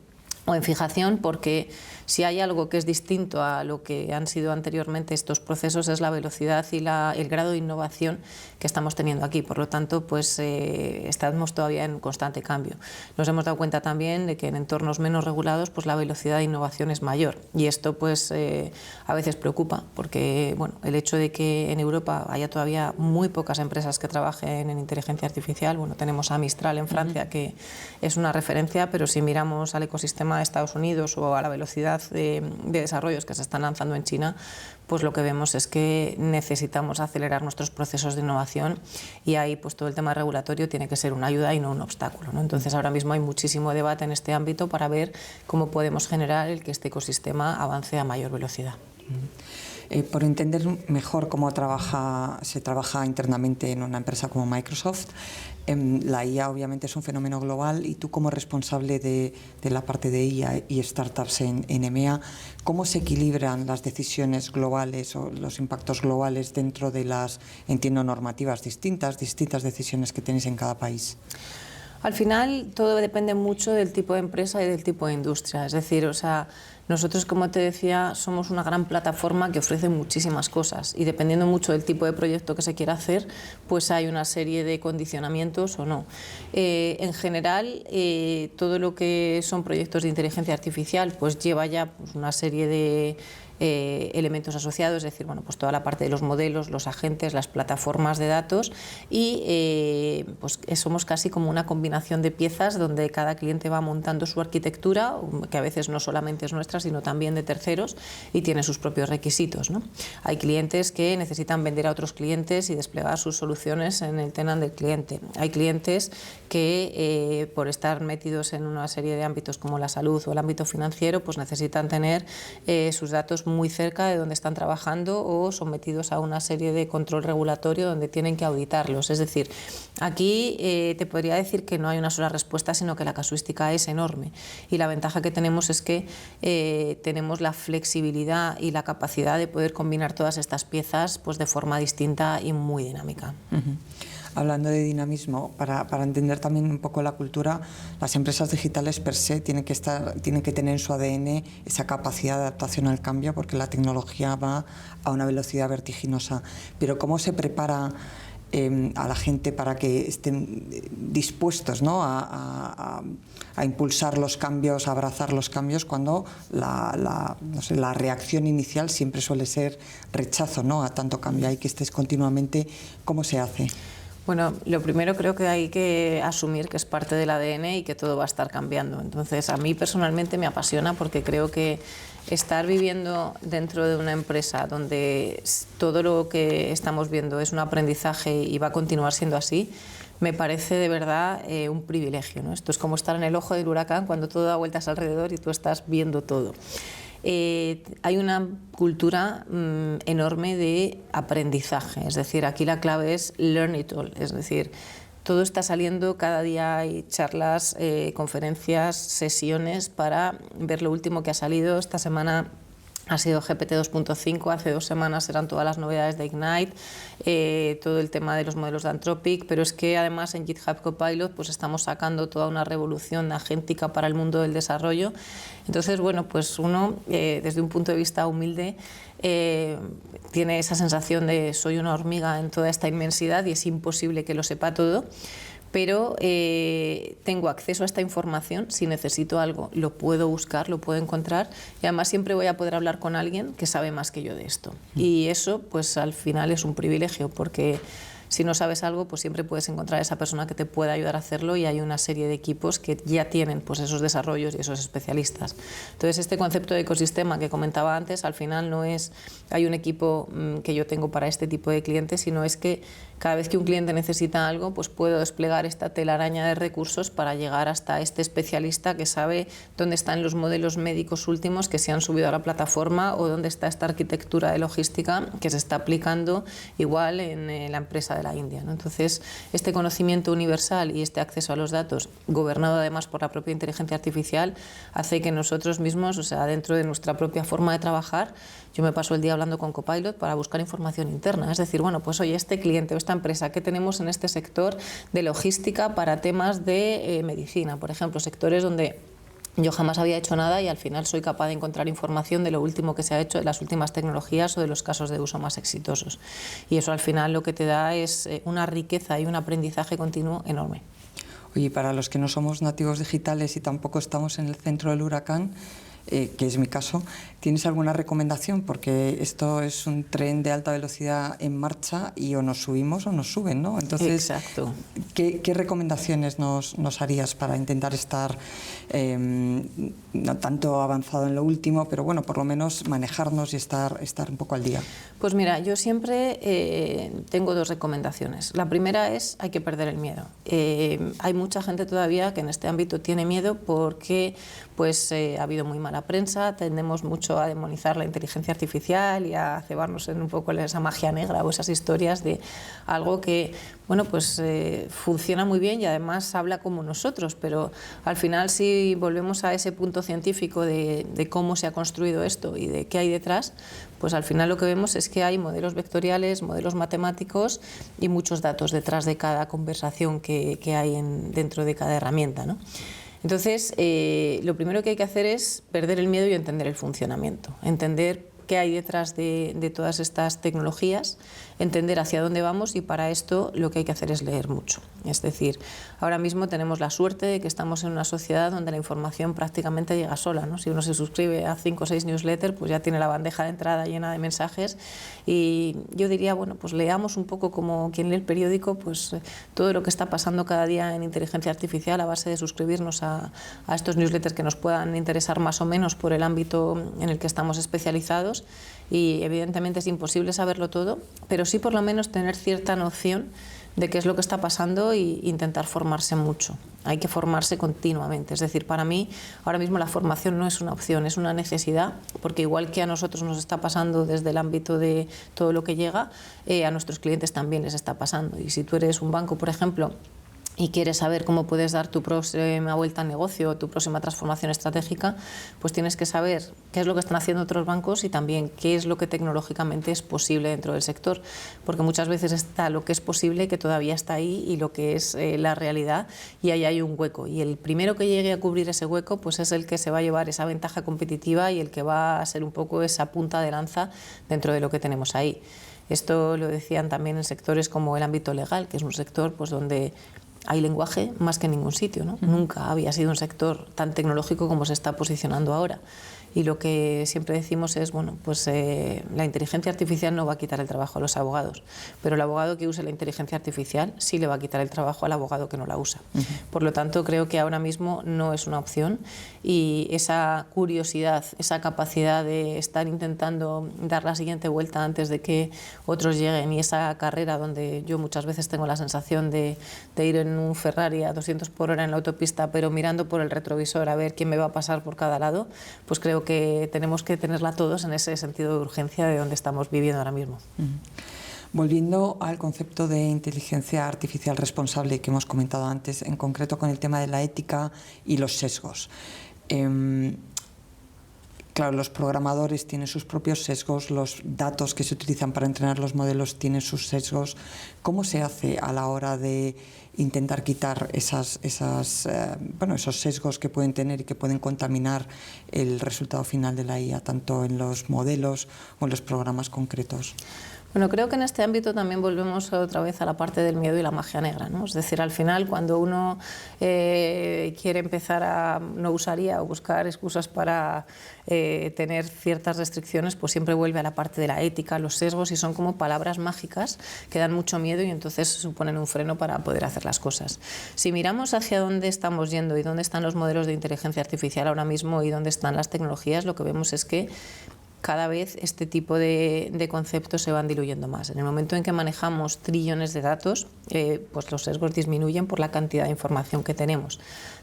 en fijación, porque si hay algo que es distinto a lo que han sido anteriormente estos procesos, es la velocidad y el grado de innovación que estamos teniendo aquí. Por lo tanto, pues estamos todavía en constante cambio. Nos hemos dado cuenta también de que en entornos menos regulados pues la velocidad de innovación es mayor, y esto pues a veces preocupa, porque bueno, el hecho de que en Europa haya todavía muy pocas empresas que trabajen en inteligencia artificial, bueno, tenemos a Mistral en Francia, que es una referencia, pero si miramos al ecosistema ecosistema de Estados Unidos o a la velocidad de desarrollos que se están lanzando en China, pues lo que vemos es que necesitamos acelerar nuestros procesos de innovación, y ahí pues todo el tema regulatorio tiene que ser una ayuda y no un obstáculo, ¿no? Entonces ahora mismo hay muchísimo debate en este ámbito para ver cómo podemos generar el que este ecosistema avance a mayor velocidad. Por entender mejor cómo se trabaja internamente en una empresa como Microsoft, la IA obviamente es un fenómeno global, y tú como responsable de la parte de IA y startups en EMEA, ¿cómo se equilibran las decisiones globales o los impactos globales dentro de las, entiendo, normativas distintas decisiones que tenéis en cada país? Al final todo depende mucho del tipo de empresa y del tipo de industria. Es decir, nosotros, como te decía, somos una gran plataforma que ofrece muchísimas cosas, y dependiendo mucho del tipo de proyecto que se quiera hacer, pues hay una serie de condicionamientos o no. En general, todo lo que son proyectos de inteligencia artificial pues lleva ya pues una serie de elementos asociados, es decir, bueno, pues toda la parte de los modelos, los agentes, las plataformas de datos, y pues somos casi como una combinación de piezas donde cada cliente va montando su arquitectura, que a veces no solamente es nuestra, sino también de terceros, y tiene sus propios requisitos, ¿no? Hay clientes que necesitan vender a otros clientes y desplegar sus soluciones en el tenant del cliente. Hay clientes que por estar metidos en una serie de ámbitos como la salud o el ámbito financiero, pues necesitan tener sus datos muy cerca de donde están trabajando o sometidos a una serie de control regulatorio donde tienen que auditarlos. Es decir, aquí te podría decir que no hay una sola respuesta, sino que la casuística es enorme, y la ventaja que tenemos es que tenemos la flexibilidad y la capacidad de poder combinar todas estas piezas pues de forma distinta y muy dinámica. Hablando de dinamismo, para entender también un poco la cultura, las empresas digitales per se tienen que tener en su ADN esa capacidad de adaptación al cambio, porque la tecnología va a una velocidad vertiginosa. Pero ¿cómo se prepara a la gente para que estén dispuestos, ¿no?, a impulsar los cambios, a abrazar los cambios, cuando no sé, la reacción inicial siempre suele ser rechazo, ¿no?, a tanto cambio? Hay que estés continuamente. ¿Cómo se hace? Bueno, lo primero, creo que hay que asumir que es parte del ADN y que todo va a estar cambiando. Entonces, a mí personalmente me apasiona, porque creo que estar viviendo dentro de una empresa donde todo lo que estamos viendo es un aprendizaje y va a continuar siendo así, me parece de verdad un privilegio, ¿no? Esto es como estar en el ojo del huracán cuando todo da vueltas alrededor y tú estás viendo todo. Hay una cultura enorme de aprendizaje, es decir, aquí la clave es learn it all, es decir, todo está saliendo, cada día hay charlas, conferencias, sesiones para ver lo último que ha salido. Esta semana ha sido GPT 2.5, hace 2 semanas eran todas las novedades de Ignite, todo el tema de los modelos de Anthropic, pero es que además en GitHub Copilot pues estamos sacando toda una revolución agéntica para el mundo del desarrollo. Entonces, bueno, pues uno, desde un punto de vista humilde, tiene esa sensación de soy una hormiga en toda esta inmensidad y es imposible que lo sepa todo. Pero tengo acceso a esta información, si necesito algo lo puedo buscar, lo puedo encontrar, y además siempre voy a poder hablar con alguien que sabe más que yo de esto. Y eso pues al final es un privilegio, porque si no sabes algo, pues siempre puedes encontrar a esa persona que te pueda ayudar a hacerlo, y hay una serie de equipos que ya tienen pues esos desarrollos y esos especialistas. Entonces, este concepto de ecosistema que comentaba antes, al final no es hay un equipo que yo tengo para este tipo de clientes, sino es que cada vez que un cliente necesita algo, pues puedo desplegar esta telaraña de recursos para llegar hasta este especialista que sabe dónde están los modelos médicos últimos que se han subido a la plataforma, o dónde está esta arquitectura de logística que se está aplicando igual en la empresa de la India, ¿no? Entonces, este conocimiento universal y este acceso a los datos, gobernado además por la propia inteligencia artificial, hace que nosotros mismos, o sea, dentro de nuestra propia forma de trabajar, yo me paso el día hablando con Copilot para buscar información interna. Es decir, bueno, pues oye, este cliente o esta empresa que tenemos en este sector de logística para temas de medicina, por ejemplo, sectores donde yo jamás había hecho nada, y al final soy capaz de encontrar información de lo último que se ha hecho, de las últimas tecnologías o de los casos de uso más exitosos. Y eso al final lo que te da es una riqueza y un aprendizaje continuo enorme. Oye, para los que no somos nativos digitales y tampoco estamos en el centro del huracán, que es mi caso, ¿tienes alguna recomendación? Porque esto es un tren de alta velocidad en marcha y o nos subimos o nos suben, ¿no? Entonces, exacto. ¿Qué recomendaciones nos harías para intentar estar no tanto avanzado en lo último, pero bueno, por lo menos manejarnos y estar un poco al día? Pues mira, yo siempre tengo dos recomendaciones. La primera es, hay que perder el miedo. Hay mucha gente todavía que en este ámbito tiene miedo porque pues, ha habido muy mala prensa, tendemos mucho a demonizar la inteligencia artificial y a cebarnos en un poco en esa magia negra o esas historias de algo que, bueno, pues funciona muy bien y además habla como nosotros, pero al final si volvemos a ese punto científico de cómo se ha construido esto y de qué hay detrás, pues al final lo que vemos es que hay modelos vectoriales, modelos matemáticos y muchos datos detrás de cada conversación que hay dentro de cada herramienta, ¿no? Entonces, lo primero que hay que hacer es perder el miedo y entender el funcionamiento, entender qué hay detrás de todas estas tecnologías, entender hacia dónde vamos, y para esto lo que hay que hacer es leer mucho. Es decir, ahora mismo tenemos la suerte de que estamos en una sociedad donde la información prácticamente llega sola, ¿no? Si uno se suscribe a 5 o 6 newsletters, pues ya tiene la bandeja de entrada llena de mensajes, y yo diría, bueno, pues leamos un poco como quien lee el periódico, pues todo lo que está pasando cada día en inteligencia artificial a base de suscribirnos a estos newsletters que nos puedan interesar más o menos por el ámbito en el que estamos especializados. Y evidentemente es imposible saberlo todo, pero sí por lo menos tener cierta noción de qué es lo que está pasando e intentar formarse mucho. Hay que formarse continuamente. Es decir, para mí ahora mismo la formación no es una opción, es una necesidad, porque igual que a nosotros nos está pasando desde el ámbito de todo lo que llega, a nuestros clientes también les está pasando. Y si tú eres un banco, por ejemplo, y quieres saber cómo puedes dar tu próxima vuelta al negocio o tu próxima transformación estratégica, pues tienes que saber qué es lo que están haciendo otros bancos y también qué es lo que tecnológicamente es posible dentro del sector, porque muchas veces está lo que es posible, que todavía está ahí, y lo que es la realidad, y ahí hay un hueco, y el primero que llegue a cubrir ese hueco pues es el que se va a llevar esa ventaja competitiva y el que va a ser un poco esa punta de lanza dentro de lo que tenemos ahí. Esto lo decían también en sectores como el ámbito legal, que es un sector pues donde hay lenguaje más que en ningún sitio, ¿no? Nunca había sido un sector tan tecnológico como se está posicionando ahora. Y lo que siempre decimos es, bueno, pues la inteligencia artificial no va a quitar el trabajo a los abogados, pero el abogado que use la inteligencia artificial sí le va a quitar el trabajo al abogado que no la usa. Por lo tanto, creo que ahora mismo no es una opción, y esa curiosidad, esa capacidad de estar intentando dar la siguiente vuelta antes de que otros lleguen, y esa carrera donde yo muchas veces tengo la sensación de ir en un Ferrari a 200 por hora en la autopista, pero mirando por el retrovisor a ver quién me va a pasar por cada lado, pues creo que tenemos que tenerla todos en ese sentido de urgencia de donde estamos viviendo ahora mismo. Volviendo al concepto de inteligencia artificial responsable que hemos comentado antes, en concreto con el tema de la ética y los sesgos. Claro, los programadores tienen sus propios sesgos, los datos que se utilizan para entrenar los modelos tienen sus sesgos. ¿Cómo se hace a la hora de intentar quitar esos sesgos que pueden tener y que pueden contaminar el resultado final de la IA, tanto en los modelos o en los programas concretos? Bueno, creo que en este ámbito también volvemos otra vez a la parte del miedo y la magia negra, ¿no? Es decir, al final, cuando uno quiere empezar a no usar IA o buscar excusas para tener ciertas restricciones, pues siempre vuelve a la parte de la ética, los sesgos, y son como palabras mágicas que dan mucho miedo y entonces suponen un freno para poder hacer las cosas. Si miramos hacia dónde estamos yendo y dónde están los modelos de inteligencia artificial ahora mismo y dónde están las tecnologías, lo que vemos es que cada vez este tipo de conceptos se van diluyendo más. En el momento en que manejamos trillones de datos, pues los sesgos disminuyen por la cantidad de información que tenemos.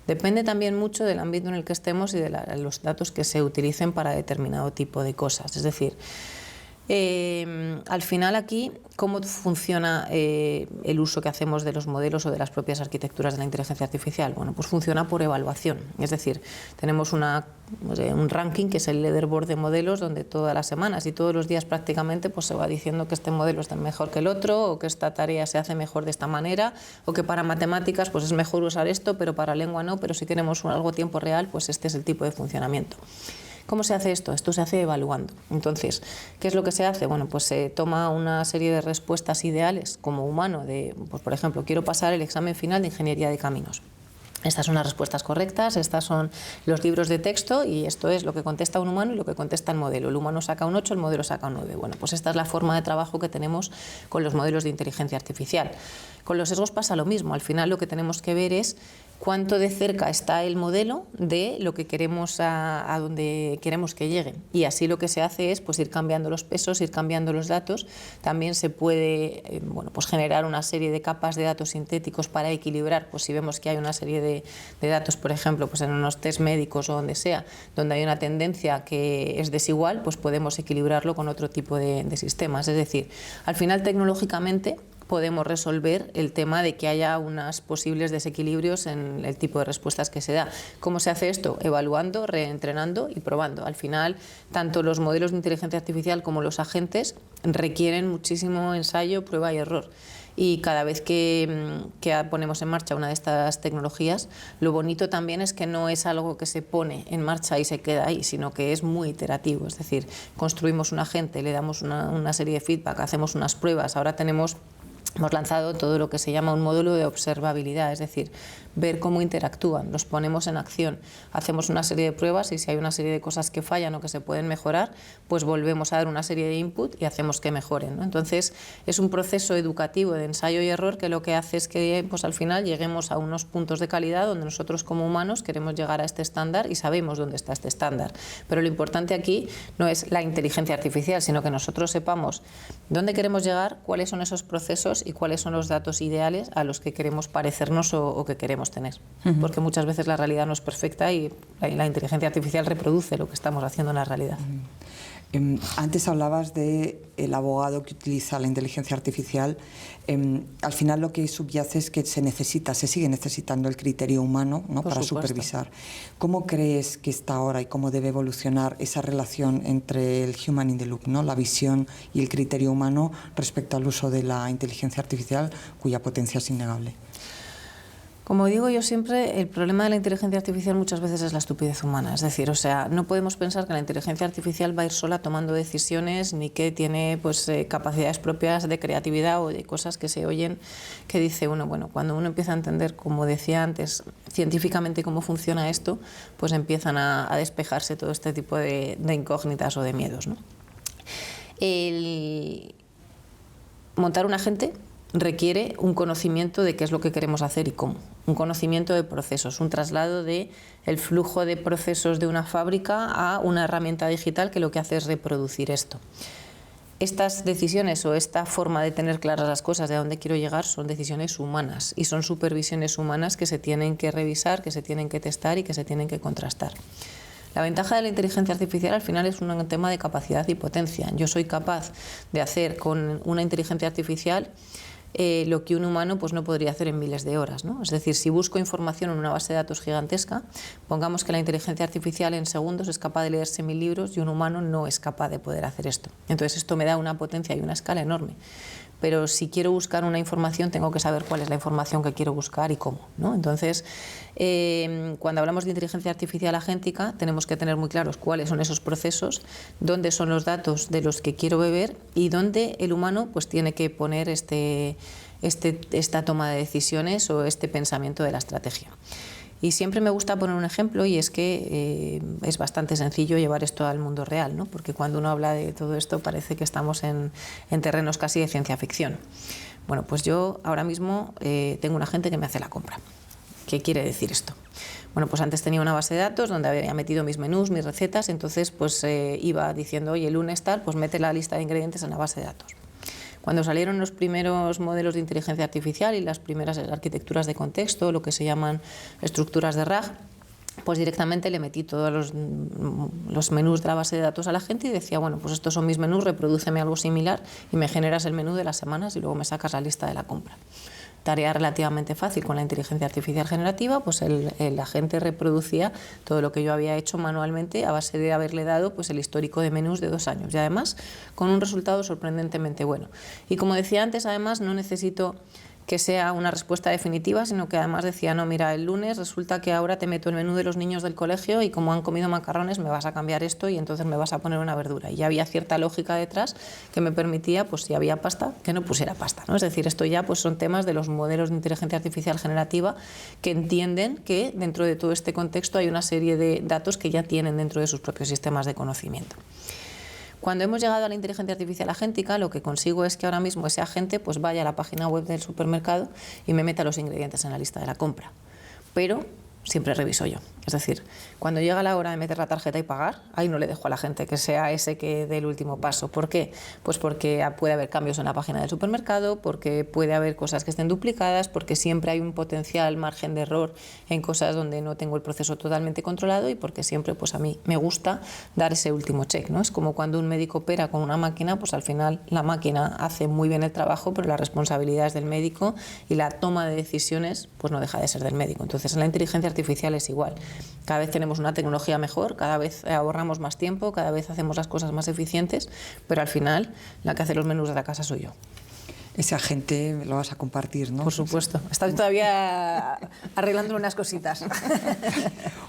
Depende también mucho del ámbito en el que estemos y de los datos que se utilicen para determinado tipo de cosas. Es decir, al final aquí, ¿cómo funciona el uso que hacemos de los modelos o de las propias arquitecturas de la inteligencia artificial? Bueno, pues funciona por evaluación. Es decir, tenemos un ranking que es el leaderboard de modelos, donde todas las semanas y todos los días prácticamente pues se va diciendo que este modelo está mejor que el otro, o que esta tarea se hace mejor de esta manera, o que para matemáticas pues es mejor usar esto, pero para lengua no, pero si queremos algo a tiempo real, pues este es el tipo de funcionamiento. ¿Cómo se hace esto? Esto se hace evaluando. Entonces, ¿qué es lo que se hace? Bueno, pues se toma una serie de respuestas ideales como humano, pues por ejemplo, quiero pasar el examen final de ingeniería de caminos. Estas son las respuestas correctas, estas son los libros de texto y esto es lo que contesta un humano y lo que contesta el modelo. El humano saca un 8, el modelo saca un 9. Bueno, pues esta es la forma de trabajo que tenemos con los modelos de inteligencia artificial. Con los sesgos pasa lo mismo. Al final lo que tenemos que ver es cuánto de cerca está el modelo de lo que queremos a donde queremos que llegue. Y así lo que se hace es pues ir cambiando los pesos, ir cambiando los datos. También se puede pues generar una serie de capas de datos sintéticos para equilibrar, pues si vemos que hay una serie de datos, por ejemplo, pues en unos test médicos o donde sea, donde hay una tendencia que es desigual, pues podemos equilibrarlo con otro tipo de sistemas. Es decir, al final tecnológicamente podemos resolver el tema de que haya unos posibles desequilibrios en el tipo de respuestas que se da. ¿Cómo se hace esto? Evaluando, reentrenando y probando. Al final, tanto los modelos de inteligencia artificial como los agentes requieren muchísimo ensayo, prueba y error. Y cada vez que ponemos en marcha una de estas tecnologías, lo bonito también es que no es algo que se pone en marcha y se queda ahí, sino que es muy iterativo. Es decir, construimos un agente, le damos una serie de feedback, hacemos unas pruebas, ahora hemos lanzado todo lo que se llama un módulo de observabilidad, es decir, ver cómo interactúan, los ponemos en acción, hacemos una serie de pruebas y si hay una serie de cosas que fallan o que se pueden mejorar, pues volvemos a dar una serie de input y hacemos que mejoren, ¿no? Entonces, es un proceso educativo de ensayo y error que lo que hace es que pues, al final lleguemos a unos puntos de calidad donde nosotros como humanos queremos llegar a este estándar y sabemos dónde está este estándar. Pero lo importante aquí no es la inteligencia artificial, sino que nosotros sepamos dónde queremos llegar, cuáles son esos procesos y cuáles son los datos ideales a los que queremos parecernos o que queremos tener. Porque muchas veces la realidad no es perfecta y la inteligencia artificial reproduce lo que estamos haciendo en la realidad. Antes hablabas del abogado que utiliza la inteligencia artificial. Al final lo que subyace es que se sigue necesitando el criterio humano, ¿no? Para supervisar. ¿Cómo crees que está ahora y cómo debe evolucionar esa relación entre el human in the loop, ¿no? La visión y el criterio humano respecto al uso de la inteligencia artificial, cuya potencia es innegable? Como digo yo siempre, el problema de la inteligencia artificial muchas veces es la estupidez humana. Es decir, no podemos pensar que la inteligencia artificial va a ir sola tomando decisiones ni que tiene pues, capacidades propias de creatividad o de cosas que se oyen que dice uno, bueno, cuando uno empieza a entender, como decía antes, científicamente cómo funciona esto, pues empiezan a despejarse todo este tipo de incógnitas o de miedos, ¿no? Montar un agente requiere un conocimiento de qué es lo que queremos hacer y cómo, un conocimiento de procesos, un traslado de el flujo de procesos de una fábrica a una herramienta digital que lo que hace es reproducir esto. Estas decisiones o esta forma de tener claras las cosas de a dónde quiero llegar son decisiones humanas y son supervisiones humanas que se tienen que revisar, que se tienen que testar y que se tienen que contrastar. La ventaja de la inteligencia artificial al final es un tema de capacidad y potencia. Yo soy capaz de hacer con una inteligencia artificial lo que un humano pues no podría hacer en miles de horas, ¿no? Es decir, si busco información en una base de datos gigantesca, pongamos que la inteligencia artificial en segundos es capaz de leerse 1000 libros y un humano no es capaz de poder hacer esto. Entonces esto me da una potencia y una escala enorme. Pero si quiero buscar una información tengo que saber cuál es la información que quiero buscar y cómo, ¿no? Entonces, cuando hablamos de inteligencia artificial agéntica tenemos que tener muy claros cuáles son esos procesos, dónde son los datos de los que quiero beber y dónde el humano pues tiene que poner esta toma de decisiones o este pensamiento de la estrategia. Y siempre me gusta poner un ejemplo y es que es bastante sencillo llevar esto al mundo real, ¿no? Porque cuando uno habla de todo esto parece que estamos en terrenos casi de ciencia ficción. Bueno, pues yo ahora mismo tengo un agente que me hace la compra. ¿Qué quiere decir esto? Bueno, pues antes tenía una base de datos donde había metido mis menús, mis recetas, entonces pues iba diciendo, oye, el lunes tal, pues mete la lista de ingredientes en la base de datos. Cuando salieron los primeros modelos de inteligencia artificial y las primeras arquitecturas de contexto, lo que se llaman estructuras de RAG, pues directamente le metí todos los menús de la base de datos a la gente y decía, bueno, pues estos son mis menús, reprodúceme algo similar y me generas el menú de las semanas y luego me sacas la lista de la compra. Tarea relativamente fácil con la inteligencia artificial generativa, pues el agente reproducía todo lo que yo había hecho manualmente a base de haberle dado pues el histórico de menús de 2 años y además con un resultado sorprendentemente bueno. Y como decía antes, además no necesito que sea una respuesta definitiva, sino que además decía, no, mira, el lunes resulta que ahora te meto el menú de los niños del colegio y como han comido macarrones me vas a cambiar esto y entonces me vas a poner una verdura. Y ya había cierta lógica detrás que me permitía, pues si había pasta, que no pusiera pasta, ¿no? Es decir, esto ya pues son temas de los modelos de inteligencia artificial generativa que entienden que dentro de todo este contexto hay una serie de datos que ya tienen dentro de sus propios sistemas de conocimiento. Cuando hemos llegado a la inteligencia artificial agéntica, lo que consigo es que ahora mismo ese agente pues vaya a la página web del supermercado y me meta los ingredientes en la lista de la compra. Pero siempre reviso yo. Es decir, cuando llega la hora de meter la tarjeta y pagar, ahí no le dejo a la gente que sea ese que dé el último paso. ¿Por qué? Pues porque puede haber cambios en la página del supermercado, porque puede haber cosas que estén duplicadas, porque siempre hay un potencial margen de error en cosas donde no tengo el proceso totalmente controlado y porque siempre pues a mí me gusta dar ese último check, ¿no? Es como cuando un médico opera con una máquina, pues al final la máquina hace muy bien el trabajo, pero la responsabilidad es del médico y la toma de decisiones pues no deja de ser del médico. Entonces en la inteligencia artificial es igual. Cada vez tenemos una tecnología mejor, cada vez ahorramos más tiempo, cada vez hacemos las cosas más eficientes, pero al final la que hace los menús de la casa soy yo. Ese agente lo vas a compartir, ¿no? Por supuesto. Estoy todavía arreglando unas cositas.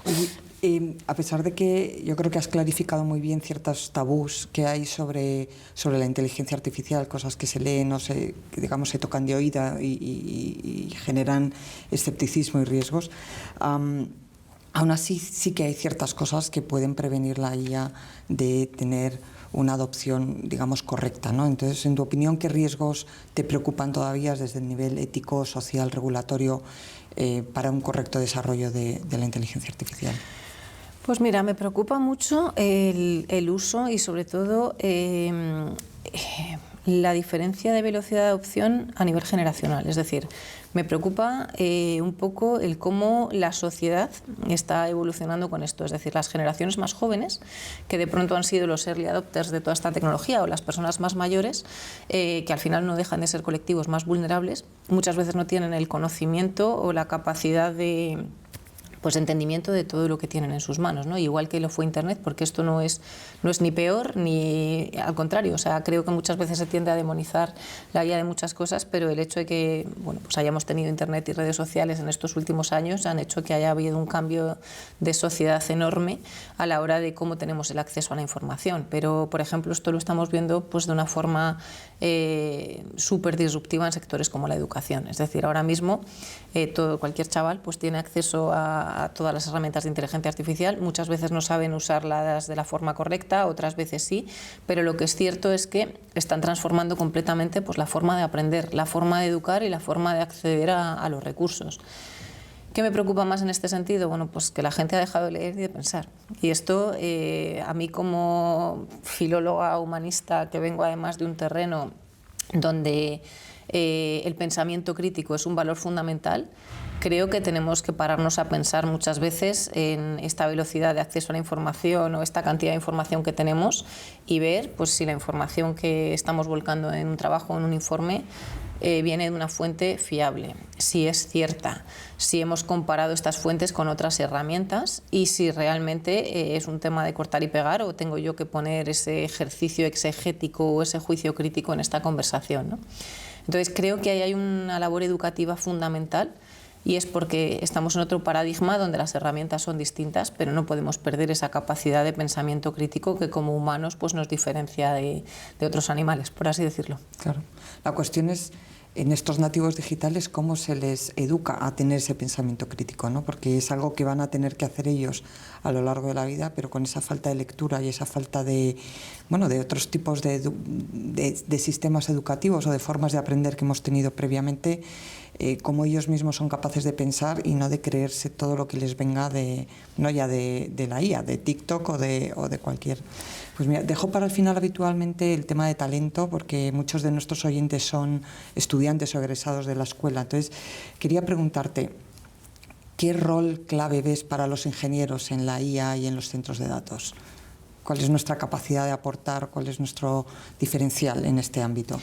Oye, a pesar de que yo creo que has clarificado muy bien ciertos tabús que hay sobre la inteligencia artificial, cosas que se leen o que digamos se tocan de oída y generan escepticismo y riesgos, aún así sí que hay ciertas cosas que pueden prevenir la IA de tener una adopción, digamos, correcta, ¿no? Entonces, en tu opinión, ¿qué riesgos te preocupan todavía desde el nivel ético, social, regulatorio para un correcto desarrollo de la inteligencia artificial? Pues mira, me preocupa mucho el uso y sobre todo la diferencia de velocidad de adopción a nivel generacional. Es decir, me preocupa un poco el cómo la sociedad está evolucionando con esto. Es decir, las generaciones más jóvenes, que de pronto han sido los early adopters de toda esta tecnología, o las personas más mayores, que al final no dejan de ser colectivos más vulnerables, muchas veces no tienen el conocimiento o la capacidad de entendimiento de todo lo que tienen en sus manos, ¿no? Igual que lo fue Internet, porque esto no es ni peor ni al contrario. O sea, creo que muchas veces se tiende a demonizar la guía de muchas cosas, pero el hecho de que pues hayamos tenido Internet y redes sociales en estos últimos años han hecho que haya habido un cambio de sociedad enorme a la hora de cómo tenemos el acceso a la información. Pero, por ejemplo, esto lo estamos viendo pues de una forma súper disruptiva en sectores como la educación. Es decir, ahora mismo cualquier chaval pues tiene acceso a todas las herramientas de inteligencia artificial. Muchas veces no saben usarlas de la forma correcta, otras veces sí, pero lo que es cierto es que están transformando completamente pues la forma de aprender, la forma de educar y la forma de acceder a los recursos. ¿Qué me preocupa más en este sentido? Bueno, pues que la gente ha dejado de leer y de pensar. Y esto, a mí como filóloga humanista, que vengo además de un terreno donde el pensamiento crítico es un valor fundamental, creo que tenemos que pararnos a pensar muchas veces en esta velocidad de acceso a la información o esta cantidad de información que tenemos y ver pues, si la información que estamos volcando en un trabajo o en un informe viene de una fuente fiable, si es cierta, si hemos comparado estas fuentes con otras herramientas y si realmente es un tema de cortar y pegar o tengo yo que poner ese ejercicio exegético o ese juicio crítico en esta conversación, ¿no? Entonces creo que ahí hay una labor educativa fundamental y es porque estamos en otro paradigma donde las herramientas son distintas, pero no podemos perder esa capacidad de pensamiento crítico que como humanos pues, nos diferencia de otros animales, por así decirlo. Claro. La cuestión es, en estos nativos digitales, cómo se les educa a tener ese pensamiento crítico, ¿no? Porque es algo que van a tener que hacer ellos a lo largo de la vida, pero con esa falta de lectura y esa falta de otros tipos de sistemas educativos o de formas de aprender que hemos tenido previamente, cómo ellos mismos son capaces de pensar y no de creerse todo lo que les venga de la IA, de TikTok o de cualquier... Pues mira, dejo para el final habitualmente el tema de talento, porque muchos de nuestros oyentes son estudiantes o egresados de la escuela. Entonces, quería preguntarte, ¿qué rol clave ves para los ingenieros en la IA y en los centros de datos? ¿Cuál es nuestra capacidad de aportar? ¿Cuál es nuestro diferencial en este ámbito?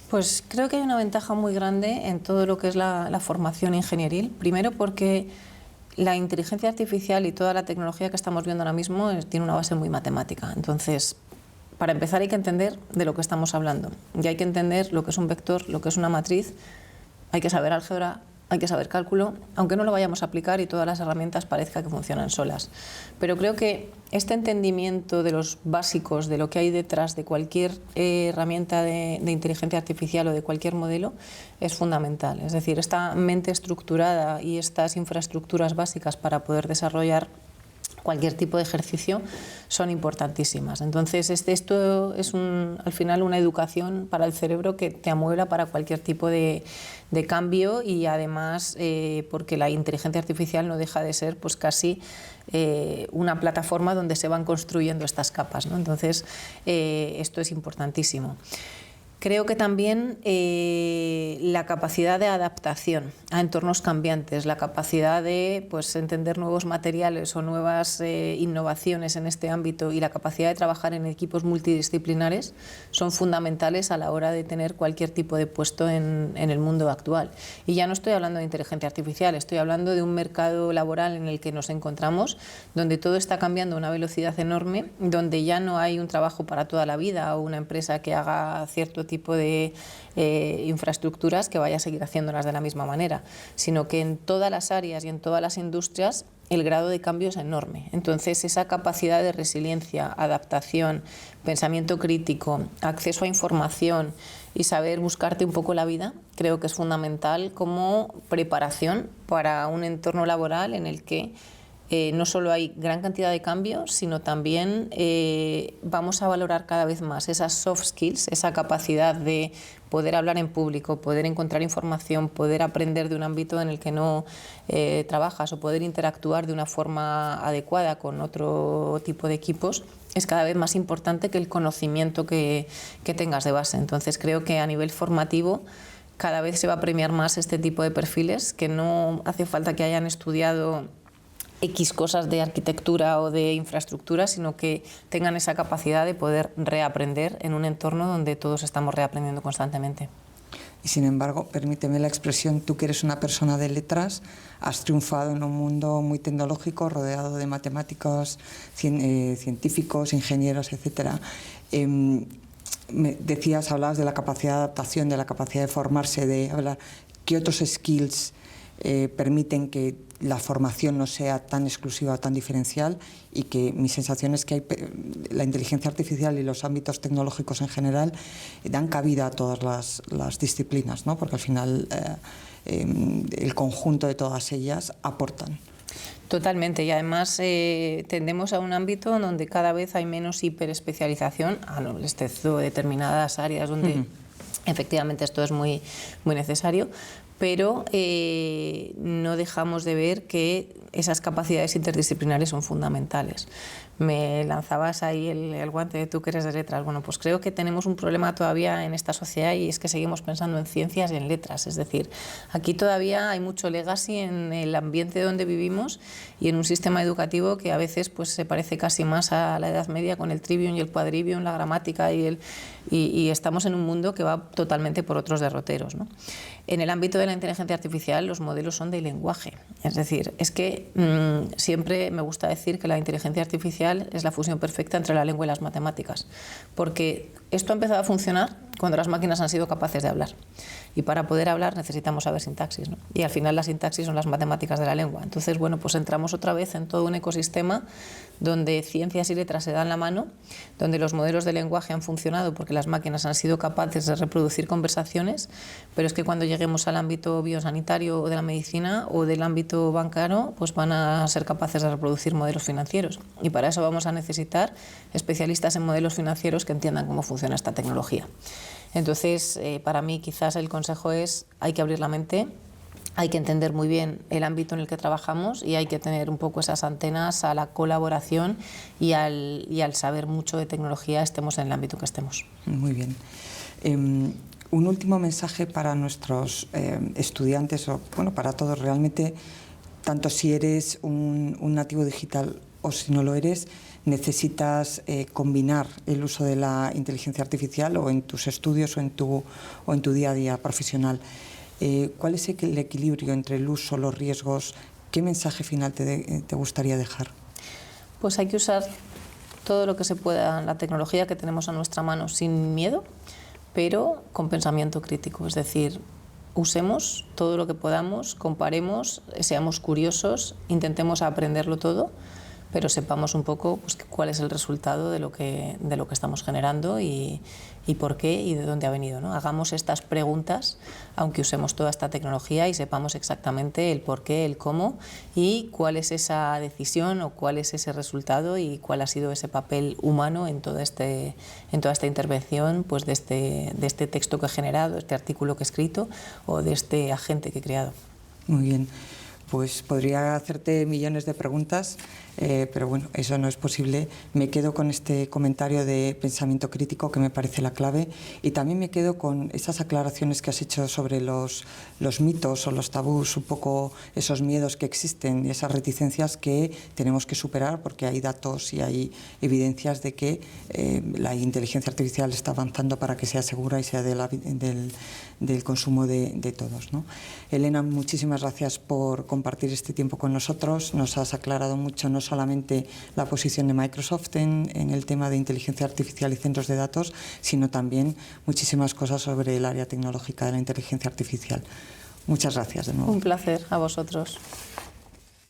Pues creo que hay una ventaja muy grande en todo lo que es la formación ingenieril. Primero porque la inteligencia artificial y toda la tecnología que estamos viendo ahora mismo tiene una base muy matemática. Entonces, para empezar hay que entender de lo que estamos hablando. Y hay que entender lo que es un vector, lo que es una matriz Hay que saber álgebra, hay que saber cálculo, aunque no lo vayamos a aplicar y todas las herramientas parezca que funcionan solas. Pero creo que este entendimiento de los básicos, de lo que hay detrás de cualquier herramienta de inteligencia artificial o de cualquier modelo, es fundamental. Es decir, esta mente estructurada y estas infraestructuras básicas para poder desarrollar cualquier tipo de ejercicio son importantísimas. Entonces, esto es al final una educación para el cerebro que te amuebla para cualquier tipo de cambio y además porque la inteligencia artificial no deja de ser pues casi una plataforma donde se van construyendo estas capas, ¿no? Entonces, esto es importantísimo. Creo que también la capacidad de adaptación a entornos cambiantes, la capacidad de pues, entender nuevos materiales o nuevas innovaciones en este ámbito y la capacidad de trabajar en equipos multidisciplinares son fundamentales a la hora de tener cualquier tipo de puesto en el mundo actual. Y ya no estoy hablando de inteligencia artificial, estoy hablando de un mercado laboral en el que nos encontramos, donde todo está cambiando a una velocidad enorme, donde ya no hay un trabajo para toda la vida o una empresa que haga cierto tipo de infraestructuras que vaya a seguir haciéndolas de la misma manera, sino que en todas las áreas y en todas las industrias el grado de cambio es enorme. Entonces, esa capacidad de resiliencia, adaptación, pensamiento crítico, acceso a información y saber buscarte un poco la vida, creo que es fundamental como preparación para un entorno laboral en el que no solo hay gran cantidad de cambios, sino también vamos a valorar cada vez más esas soft skills, esa capacidad de poder hablar en público, poder encontrar información, poder aprender de un ámbito en el que no trabajas o poder interactuar de una forma adecuada con otro tipo de equipos, es cada vez más importante que el conocimiento que tengas de base. Entonces creo que a nivel formativo cada vez se va a premiar más este tipo de perfiles, que no hace falta que hayan estudiado X cosas de arquitectura o de infraestructura, sino que tengan esa capacidad de poder reaprender en un entorno donde todos estamos reaprendiendo constantemente. Y sin embargo, permíteme la expresión, tú que eres una persona de letras, has triunfado en un mundo muy tecnológico, rodeado de matemáticos, científicos, ingenieros, etc. Hablabas de la capacidad de adaptación, de la capacidad de formarse, de hablar. ¿Qué otros skills permiten que la formación no sea tan exclusiva o tan diferencial? Y que mi sensación es que la inteligencia artificial y los ámbitos tecnológicos en general dan cabida a todas las disciplinas, ¿no? Porque al final el conjunto de todas ellas aportan. Totalmente, y además tendemos a un ámbito donde cada vez hay menos hiperespecialización, excepto determinadas áreas donde efectivamente esto es muy, muy necesario, pero no dejamos de ver que esas capacidades interdisciplinares son fundamentales. Me lanzabas ahí el guante de tú que eres de letras. Bueno, pues creo que tenemos un problema todavía en esta sociedad y es que seguimos pensando en ciencias y en letras. Es decir, aquí todavía hay mucho legacy en el ambiente donde vivimos y en un sistema educativo que a veces pues, se parece casi más a la Edad Media con el trivium y el quadrivium, la gramática y estamos en un mundo que va totalmente por otros derroteros, ¿no? En el ámbito de la inteligencia artificial los modelos son de lenguaje. Es decir, es que siempre me gusta decir que la inteligencia artificial es la fusión perfecta entre la lengua y las matemáticas, porque esto ha empezado a funcionar cuando las máquinas han sido capaces de hablar. Y para poder hablar necesitamos saber sintaxis, ¿no? Y al final la sintaxis son las matemáticas de la lengua. Entonces, bueno, pues entramos otra vez en todo un ecosistema donde ciencias y letras se dan la mano, donde los modelos de lenguaje han funcionado porque las máquinas han sido capaces de reproducir conversaciones, pero es que cuando lleguemos al ámbito biosanitario o de la medicina o del ámbito bancario, pues van a ser capaces de reproducir modelos financieros. Y para eso vamos a necesitar especialistas en modelos financieros que entiendan cómo funciona esta tecnología. Entonces, para mí quizás el consejo es hay que abrir la mente, hay que entender muy bien el ámbito en el que trabajamos y hay que tener un poco esas antenas a la colaboración y al saber mucho de tecnología, estemos en el ámbito que estemos. Muy bien. Un último mensaje para nuestros estudiantes, o bueno, para todos realmente, tanto si eres un nativo digital o si no lo eres, necesitas combinar el uso de la inteligencia artificial o en tus estudios o en tu día a día profesional. ¿Cuál es el equilibrio entre el uso, los riesgos? ¿Qué mensaje final te gustaría dejar? Pues hay que usar todo lo que se pueda, la tecnología que tenemos a nuestra mano sin miedo, pero con pensamiento crítico. Es decir, usemos todo lo que podamos, comparemos, seamos curiosos, intentemos aprenderlo todo, pero sepamos un poco pues, cuál es el resultado de lo que estamos generando y por qué y de dónde ha venido, ¿no? Hagamos estas preguntas, aunque usemos toda esta tecnología, y sepamos exactamente el por qué, el cómo y cuál es esa decisión o cuál es ese resultado y cuál ha sido ese papel humano en toda esta intervención pues, de este texto que he generado, este artículo que he escrito o de este agente que he creado. Muy bien. Pues podría hacerte millones de preguntas, pero bueno, eso no es posible. Me quedo con este comentario de pensamiento crítico que me parece la clave, y también me quedo con esas aclaraciones que has hecho sobre los mitos o los tabús, un poco esos miedos que existen y esas reticencias que tenemos que superar, porque hay datos y hay evidencias de que la inteligencia artificial está avanzando para que sea segura y sea del consumo de todos, ¿no? Elena, muchísimas gracias por compartir este tiempo con nosotros. Nos has aclarado mucho no solamente la posición de Microsoft en el tema de inteligencia artificial y centros de datos, sino también muchísimas cosas sobre el área tecnológica de la inteligencia artificial. Muchas gracias de nuevo. Un placer, a vosotros.